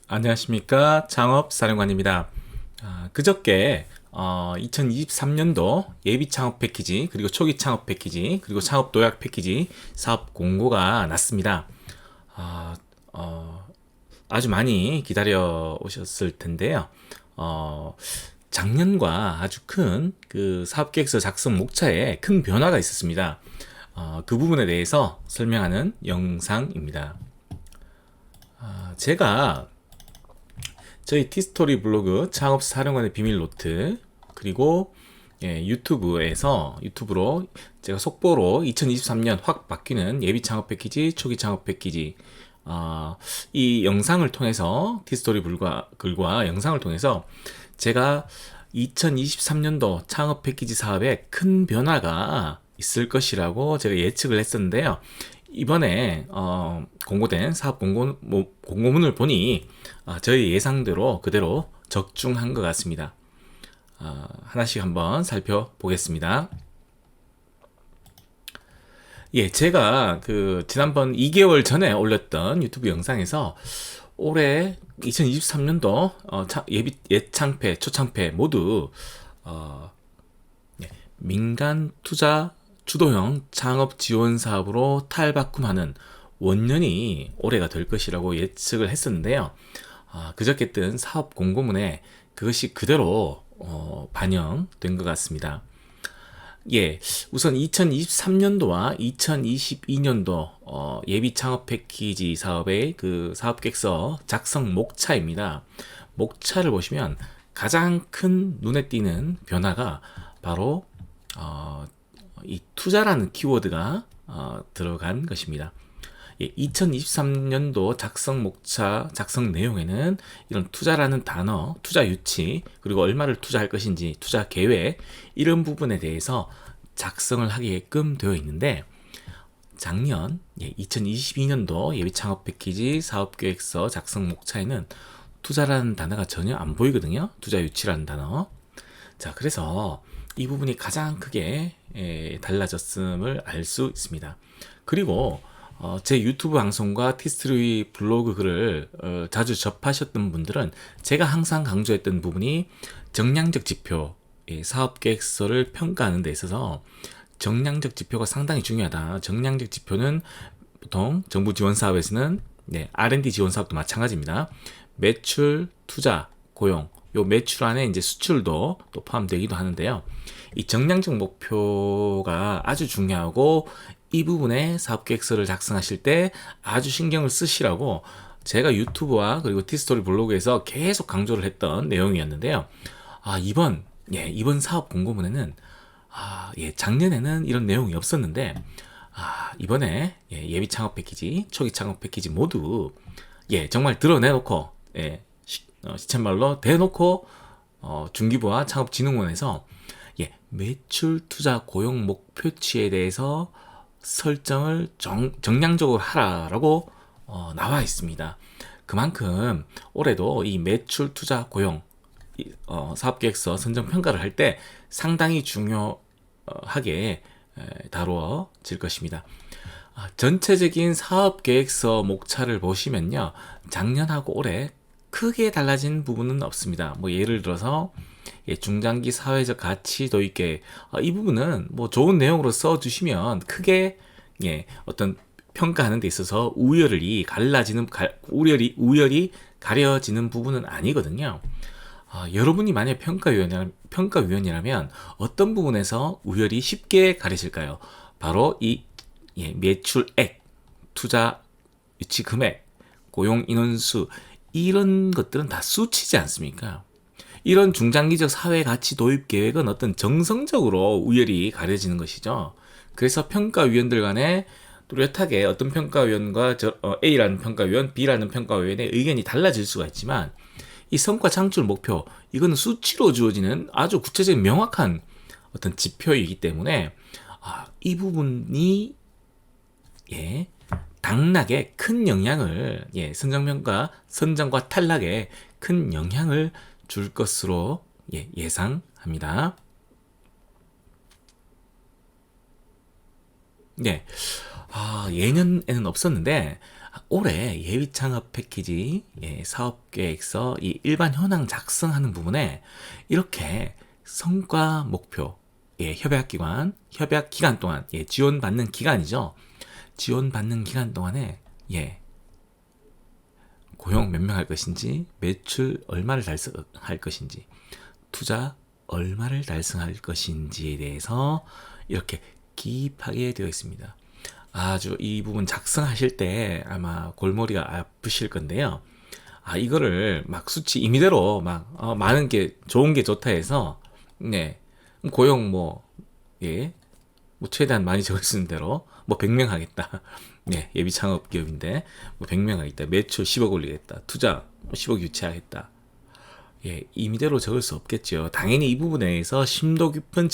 안녕하십니까. 창업사령관입니다. 그저께 2023년도 예비 창업 패키지, 그리고 초기 창업 패키지, 그리고 창업 도약 패키지 사업 공고가 났습니다. 아, 어, 아주 많이 기다려 오셨을 텐데요. 어, 작년과 아주 큰 그 사업계획서 작성 목차에 큰 변화가 있었습니다. 그 부분에 대해서 설명하는 영상입니다. 제가 저희 티스토리 블로그 창업 사령관의 비밀 노트 그리고 유튜브로 제가 속보로 2023년 확 바뀌는 예비 창업 패키지, 초기 창업 패키지 이 영상을 통해서 티스토리 글과 영상을 통해서 제가 2023년도 창업 패키지 사업에 큰 변화가 있을 것이라고 제가 예측을 했었는데요. 이번에 공고된 사업 공고문을 보니 저희 예상대로 그대로 적중한 것 같습니다. 하나씩 한번 살펴보겠습니다. 예, 제가 그 지난번 2개월 전에 올렸던 유튜브 영상에서 올해 2023년도 예비 예창패, 초창패 모두 민간 투자 주도형 창업 지원 사업으로 탈바꿈하는 원년이 올해가 될 것이라고 예측을 했었는데요. 그저께 뜬 사업 공고문에 그것이 그대로 반영된 것 같습니다. 예, 우선 2023년도와 2022년도 예비 창업 패키지 사업의 그 사업계획서 작성 목차입니다. 목차를 보시면 가장 큰 눈에 띄는 변화가 바로 이 투자라는 키워드가 들어간 것입니다. 예, 2023년도 작성 목차, 작성 내용에는 이런 투자라는 단어, 투자 유치, 그리고 얼마를 투자할 것인지, 투자 계획, 이런 부분에 대해서 작성을 하게끔 되어 있는데, 작년 2022년도 예비 창업 패키지 사업계획서 작성 목차에는 투자라는 단어가 전혀 안 보이거든요. 투자 유치라는 단어. 자, 그래서 이 부분이 가장 크게 달라졌음을 알 수 있습니다. 그리고 제 유튜브 방송과 티스토리 블로그 글을 자주 접하셨던 분들은 제가 항상 강조했던 부분이 정량적 지표, 사업 계획서를 평가하는 데 있어서 정량적 지표가 상당히 중요하다. 정량적 지표는 보통 정부 지원 사업에서는 R&D 지원 사업도 마찬가지입니다. 매출, 투자, 고용, 요 매출 안에 이제 수출도 또 포함되기도 하는데요. 이 정량적 목표가 아주 중요하고 이 부분에 사업계획서를 작성하실 때 아주 신경을 쓰시라고 제가 유튜브와 그리고 티스토리 블로그에서 계속 강조를 했던 내용이었는데요. 이번 사업 공고문에는 작년에는 이런 내용이 없었는데 이번에 예비 창업 패키지, 초기 창업 패키지 모두 정말 드러내놓고 시쳇말로 대놓고 중기부와 창업진흥원에서 매출, 투자, 고용 목표치에 대해서 설정을 정량적으로 하라라고 나와 있습니다. 그만큼 올해도 이 매출, 투자, 고용 사업계획서 선정 평가를 할 때 상당히 중요하게 다루어질 것입니다. 전체적인 사업계획서 목차를 보시면요, 작년하고 올해 크게 달라진 부분은 없습니다. 뭐 예를 들어서 중장기 사회적 가치 도입계획, 이 부분은 뭐 좋은 내용으로 써주시면 크게 어떤 평가하는 데 있어서 우열이 가려지는 부분은 아니거든요. 여러분이 만약 평가위원이라면 어떤 부분에서 우열이 쉽게 가려질까요? 바로 이 매출액, 투자 유치 금액, 고용 인원수, 이런 것들은 다 수치지 않습니까? 이런 중장기적 사회 가치 도입 계획은 어떤 정성적으로 우열이 가려지는 것이죠. 그래서 평가위원들 간에 뚜렷하게 어떤 평가위원과 A라는 평가위원, B라는 평가위원의 의견이 달라질 수가 있지만 이 성과 창출 목표, 이거는 수치로 주어지는 아주 구체적인 명확한 어떤 지표이기 때문에 이 부분이 당락에 큰 영향을 선정과 탈락에 큰 영향을 줄 것으로 예상합니다. 예년에는 없었는데 올해 예비 창업 패키지 사업 계획서 이 일반 현황 작성하는 부분에 이렇게 성과 목표, 협약 기간 동안, 지원받는 기간이죠. 지원받는 기간 동안에, 고용 몇 명 할 것인지, 매출 얼마를 달성할 것인지, 투자 얼마를 달성할 것인지에 대해서 이렇게 기입하게 되어 있습니다. 아주 이 부분 작성하실 때 아마 골머리가 아프실 건데요. 이거를 막 수치 임의대로 많은 게 좋은 게 좋다 해서, 고용 최대한 많이 적을 수 있는 대로 100명 하겠다. 예비 창업 기업인데 100명 하겠다. 매출 10억 올리겠다. 투자 10억 유치하겠다. 임의대로 적을 수 없겠죠. 당연히 이 부분에 대해서 심도 깊은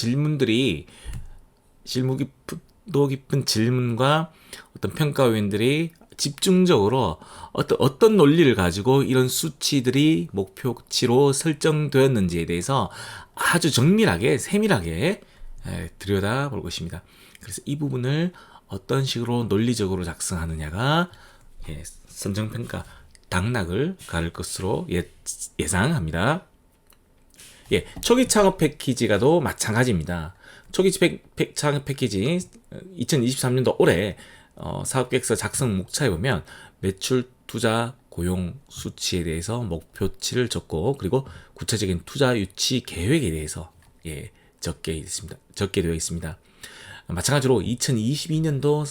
질문과 어떤 평가위원들이 집중적으로 어떤 논리를 가지고 이런 수치들이 목표치로 설정되었는지에 대해서 아주 정밀하게, 세밀하게 들여다볼 것입니다. 그래서 이 부분을 어떤 식으로 논리적으로 작성하느냐가 선정평가 당락을 가를 것으로 예상합니다. 초기 창업 패키지가도 마찬가지입니다. 초기 창업 패키지 2023년도 올해 사업계획서 작성 목차에 보면 매출, 투자, 고용 수치에 대해서 목표치를 적고, 그리고 구체적인 투자 유치 계획에 대해서 적게 되어 있습니다. 마찬가지로 2022년도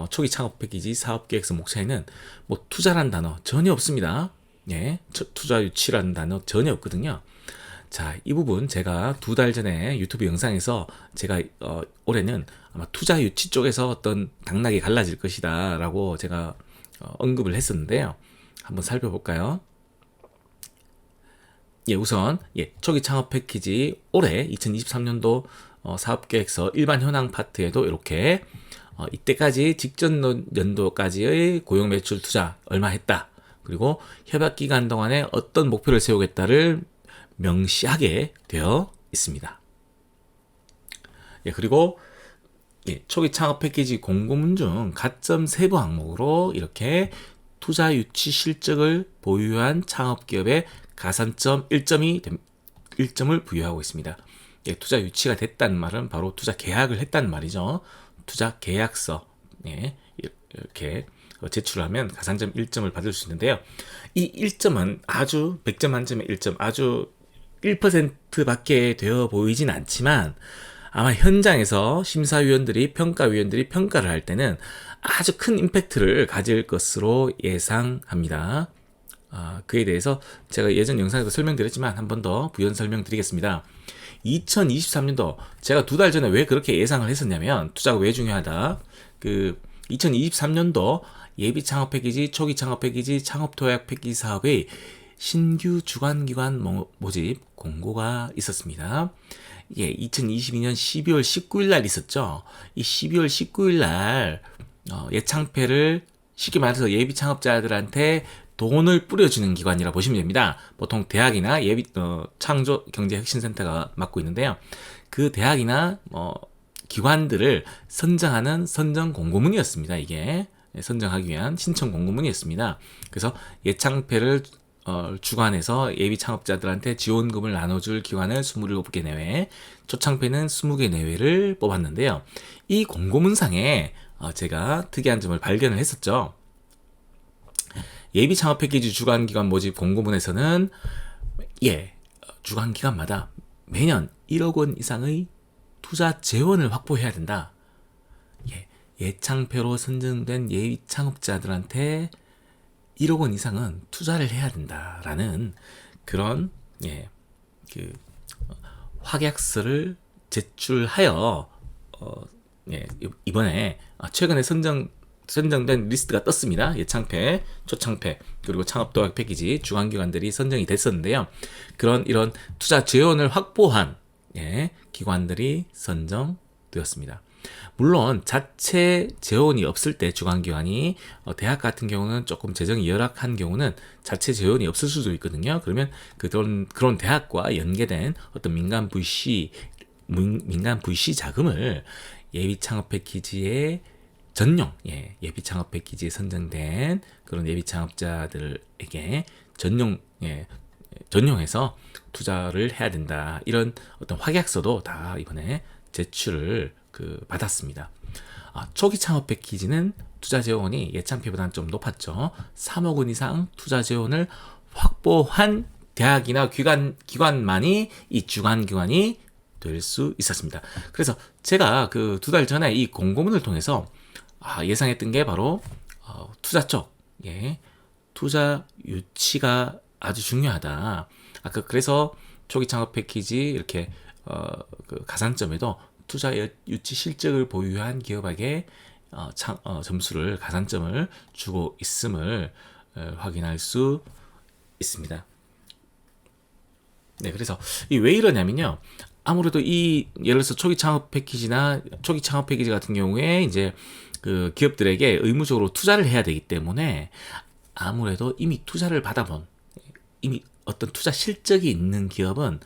초기 창업 패키지 사업계획서 목차에는 투자란 단어 전혀 없습니다. 투자 유치라는 단어 전혀 없거든요. 자, 이 부분 제가 2달 전에 유튜브 영상에서 제가 올해는 아마 투자 유치 쪽에서 어떤 당락이 갈라질 것이다 라고 제가 언급을 했었는데요. 한번 살펴볼까요? 우선 초기 창업 패키지 올해 2023년도 사업계획서 일반 현황 파트에도 이렇게 이때까지 직전 연도까지의 고용 매출 투자 얼마 했다. 그리고 협약 기간 동안에 어떤 목표를 세우겠다를 명시하게 되어 있습니다. 그리고 초기 창업 패키지 공고문 중 가점 세부 항목으로 이렇게 투자 유치 실적을 보유한 창업기업에 가산점 1점을 부여하고 있습니다. 투자 유치가 됐다는 말은 바로 투자 계약을 했다는 말이죠. 투자 계약서 이렇게 제출을 하면 가산점 1점을 받을 수 있는데요. 이 1점은 아주 100점 만점에 1점, 아주 1%밖에 되어 보이진 않지만 아마 현장에서 심사위원들이, 평가위원들이 평가를 할 때는 아주 큰 임팩트를 가질 것으로 예상합니다. 그에 대해서 제가 예전 영상에서 설명드렸지만 한 번 더 부연 설명드리겠습니다. 2023년도 제가 2달 전에 왜 그렇게 예상을 했었냐면, 투자가 왜 중요하다. 2023년도 예비 창업 패키지, 초기 창업 패키지, 창업 도약 패키지 사업의 신규 주관기관 모집 공고가 있었습니다. 2022년 12월 19일 날 있었죠. 이 12월 19일 날 예창패를 쉽게 말해서 예비 창업자들한테 돈을 뿌려주는 기관이라 보시면 됩니다. 보통 대학이나 창조 경제 혁신센터가 맡고 있는데요. 그 대학이나 기관들을 선정하는 선정 공고문이었습니다. 이게 선정하기 위한 신청 공고문이었습니다. 그래서 예창패를 주관해서 예비 창업자들한테 지원금을 나눠줄 기관을 27개 내외, 초창패는 20개 내외를 뽑았는데요. 이 공고문상에 제가 특이한 점을 발견을 했었죠. 예비 창업 패키지 주관기관 모집 공고문에서는 주관기관마다 매년 1억 원 이상의 투자 재원을 확보해야 된다. 예창패로 선정된 예비 창업자들한테 1억 원 이상은 투자를 해야 된다라는 그런 확약서를 제출하여 이번에 최근에 선정된 리스트가 떴습니다. 예창패, 초창패, 그리고 창업도약 패키지 주관기관들이 선정이 됐었는데요. 이런 투자 재원을 확보한 기관들이 선정되었습니다. 물론 자체 재원이 없을 때 주관기관이 대학 같은 경우는 조금 재정이 열악한 경우는 자체 재원이 없을 수도 있거든요. 그러면 그런 대학과 연계된 어떤 민간 VC 자금을 예비 창업 패키지에 전용 예비 창업 패키지에 선정된 그런 예비 창업자들에게 전용해서 투자를 해야 된다. 이런 어떤 확약서도 다 이번에 제출을 받았습니다. 초기 창업 패키지는 투자 재원이 예창피보다는 좀 높았죠. 3억 원 이상 투자 재원을 확보한 대학이나 기관만이 이 주관기관이 될 수 있었습니다. 그래서 제가 그 2달 전에 이 공고문을 통해서 예상했던 게 바로 투자 쪽, 투자 유치가 아주 중요하다. 그래서 초기 창업 패키지 이렇게 그 가산점에도 투자 유치 실적을 보유한 기업에게 점수를 가산점을 주고 있음을 확인할 수 있습니다. 네, 그래서 이 왜 이러냐면요. 아무래도 예를 들어서 초기 창업 패키지 같은 경우에 이제 그 기업들에게 의무적으로 투자를 해야 되기 때문에 아무래도 이미 투자를 받아본 이미 어떤 투자 실적이 있는 기업은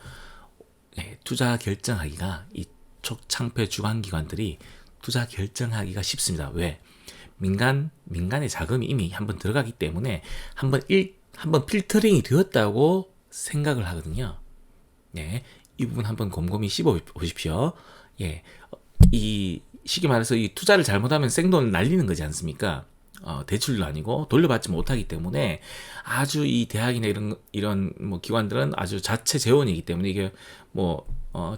투자 결정하기가 이 초창폐 주관기관들이 투자 결정하기가 쉽습니다. 왜? 민간의 자금이 이미 한번 들어가기 때문에 한번 필터링이 되었다고 생각을 하거든요. 이 부분 한번 곰곰이 씹어보십시오. 이 쉽게 말해서 이 투자를 잘못하면 생돈을 날리는 거지 않습니까? 대출도 아니고 돌려받지 못하기 때문에 아주 이 대학이나 이런 뭐 기관들은 아주 자체 재원이기 때문에 이게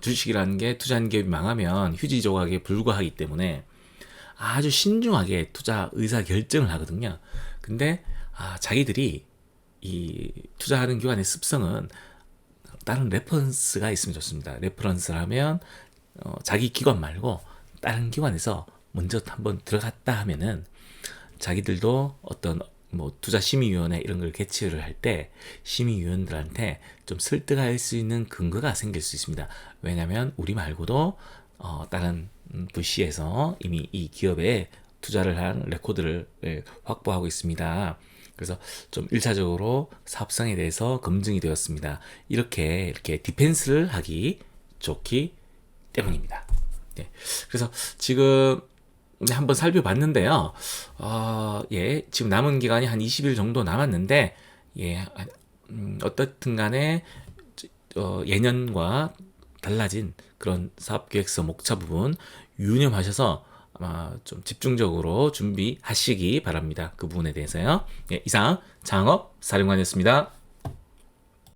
주식이라는 게 투자한 기업이 망하면 휴지 조각에 불과하기 때문에 아주 신중하게 투자 의사 결정을 하거든요. 근데 자기들이 이 투자하는 기관의 습성은 다른 레퍼런스가 있으면 좋습니다. 레퍼런스라면 자기 기관 말고 다른 기관에서 먼저 한번 들어갔다 하면은 자기들도 어떤 투자 심의위원회 이런 걸 개최를 할 때 심의위원들한테 좀 설득할 수 있는 근거가 생길 수 있습니다. 왜냐하면 우리 말고도 다른 부시에서 이미 이 기업에 투자를 한 레코드를 확보하고 있습니다. 그래서 좀 1차적으로 사업성에 대해서 검증이 되었습니다. 이렇게 디펜스를 하기 좋기 때문입니다. 그래서 지금 한번 살펴봤는데요. 지금 남은 기간이 한 20일 정도 남았는데, 어떻든 간에, 예년과 달라진 그런 사업계획서 목차 부분 유념하셔서 아마 좀 집중적으로 준비하시기 바랍니다. 그 부분에 대해서요. 이상 창업 사령관이었습니다.